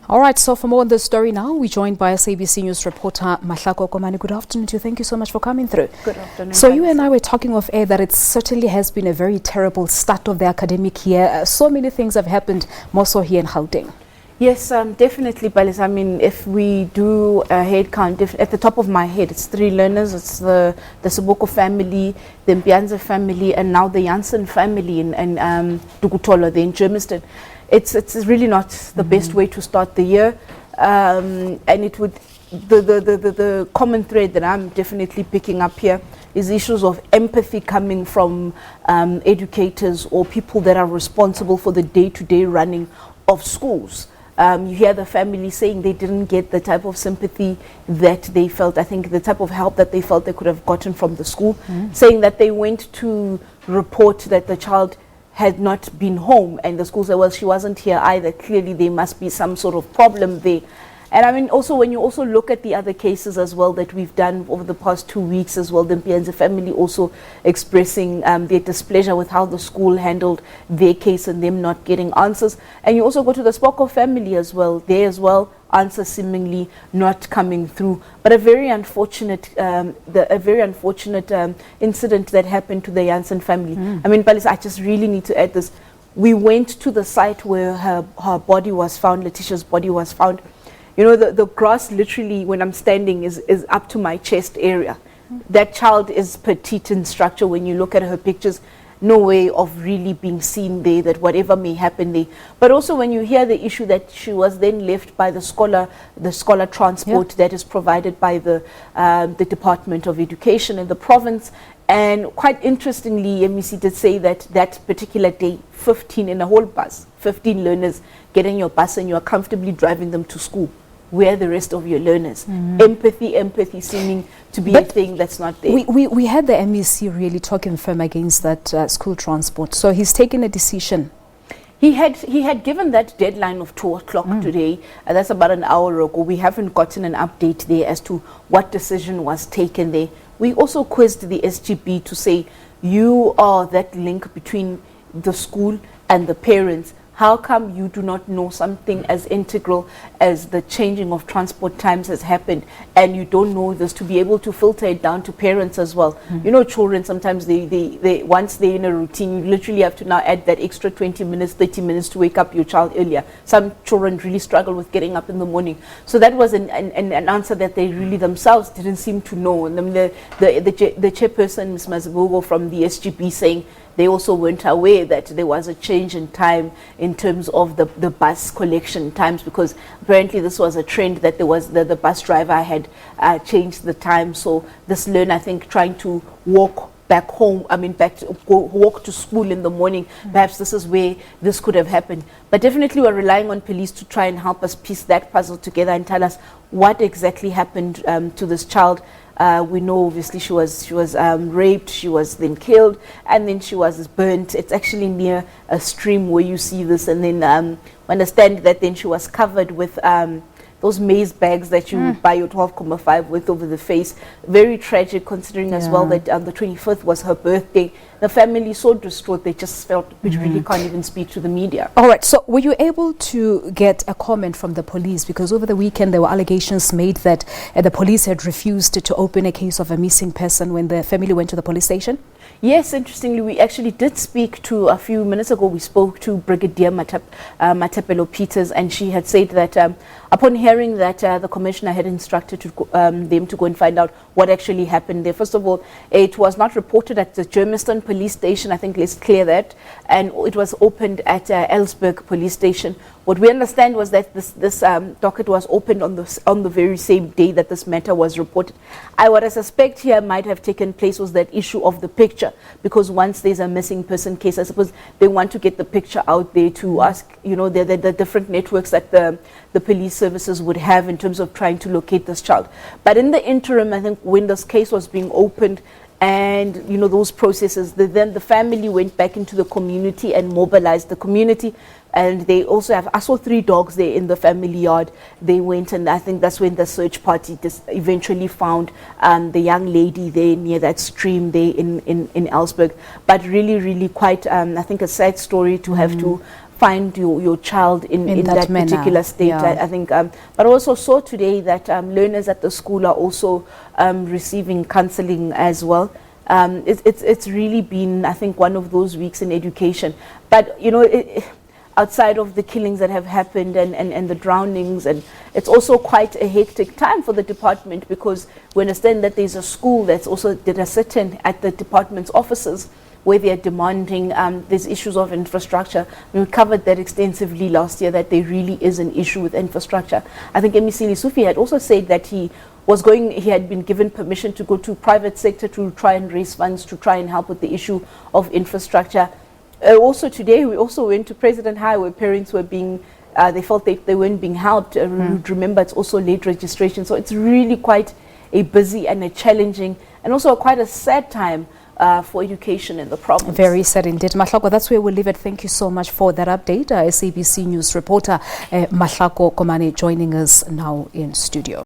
All right, so for more on this story now, we're joined by SABC News reporter Mahlako Komani. Good afternoon to you. Thank you so much for coming through. Good afternoon. So you and I were talking off air that it certainly has been a very terrible start of the academic year. So many things have happened, more so here in Gauteng. Yes, definitely, Balis. I mean, if we do a head count, at the top of my head, it's 3 learners. It's the Soboko family, the Panyaza family, and now the Jansen family in Dugutolo, in Germiston. It's really not the best way to start the year, and it would the common thread that I'm definitely picking up here is issues of empathy coming from educators or people that are responsible for the day-to-day running of schools. You hear the family saying they didn't get the type of sympathy that they felt, I think the type of help that they felt they could have gotten from the school, saying that they went to report that the child had not been home, and the school said, well, she wasn't here either. Clearly there must be some sort of problem there. And I mean, also when you also look at the other cases as well that we've done over the past 2 weeks as well, the Panyaza family also expressing their displeasure with how the school handled their case and them not getting answers. And you also go to the Soboko family as well, there as well, answers seemingly not coming through. But a very unfortunate, incident that happened to the Jansen family. I mean, Palis, I just really need to add this. We went to the site where her body was found, Laticia's body was found. You know, the grass literally, when I'm standing, is up to my chest area. That child is petite in structure. When you look at her pictures, no way of really being seen there, that whatever may happen there. But also when you hear the issue that she was then left by the scholar transport that is provided by the Department of Education in the province. And quite interestingly, MEC did say that that particular day, 15 in a whole bus, 15 learners get in your bus and you are comfortably driving them to school. Where are the rest of your learners? Empathy seeming to be a thing that's not there. We had the MEC really talking firm against that school transport. So he's taken a decision. He had given that deadline of 2 o'clock today. That's about an hour ago. We haven't gotten an update there as to what decision was taken there. We also quizzed the SGB to say, you are that link between the school and the parents. How come you do not know something as integral as the changing of transport times has happened, and you don't know this to be able to filter it down to parents as well? You know, children sometimes they once they're in a routine, you literally have to now add that extra 20 minutes, 30 minutes to wake up your child earlier. Some children really struggle with getting up in the morning. So that was an answer that they really themselves didn't seem to know. And then the chairperson, Ms. Mazibugo from the SGB, saying they also weren't aware that there was a change in time in terms of the bus collection times, because apparently this was a trend that there was the bus driver had changed the time. So this learner, I think, trying to walk back home, walk to school in the morning, perhaps this is where this could have happened. But definitely we're relying on police to try and help us piece that puzzle together and tell us what exactly happened to this child. We know obviously she was raped, she was then killed, and then she was burnt. It's actually near a stream where you see this, and then we understand that then she was covered with those maize bags that you buy your 12.5 with over the face. Very tragic, considering as well that the 25th was her birthday. The family so distraught, they just felt we really can't even speak to the media. All right, so were you able to get a comment from the police? Because over the weekend there were allegations made that the police had refused to open a case of a missing person when the family went to the police station? Yes, interestingly, we actually did speak to, a few minutes ago, we spoke to Brigadier Matapelo Peters, and she had said that upon hearing that the commissioner had instructed them to go and find out what actually happened there. First of all, it was not reported at the Germiston police station, I think let's clear that, and it was opened at Elsburg police station. What we understand was that this docket was opened on the very same day that this matter was reported. What I suspect here might have taken place was that issue of the picture, because once there's a missing person case, I suppose they want to get the picture out there to ask, you know, the different networks that the police services would have in terms of trying to locate this child. But in the interim, I think when this case was being opened, and you know those processes, then the family went back into the community and mobilized the community. And they also have, I saw 3 dogs there in the family yard. They went, and I think that's when the search party eventually found the young lady there near that stream there in Elsburg. But really, really quite, I think, a sad story to have to find your child in that particular state. Yeah. I think, but also saw today that learners at the school are also receiving counseling as well. It's really been, I think, one of those weeks in education. But, you know, outside of the killings that have happened and the drownings, and it's also quite a hectic time for the department, because we understand that there's a school that are sitting at the department's offices where they are demanding there's issues of infrastructure. We covered that extensively last year, that there really is an issue with infrastructure. I think MEC Lesufi had also said that he had been given permission to go to private sector to try and raise funds to try and help with the issue of infrastructure. Also today, we also went to President High, where parents were being, they felt they weren't being helped. Remember, it's also late registration. So it's really quite a busy and a challenging and also quite a sad time for education in the province. Very sad indeed. Mahlako, that's where we'll leave it. Thank you so much for that update. SABC News reporter Mahlako Komane joining us now in studio.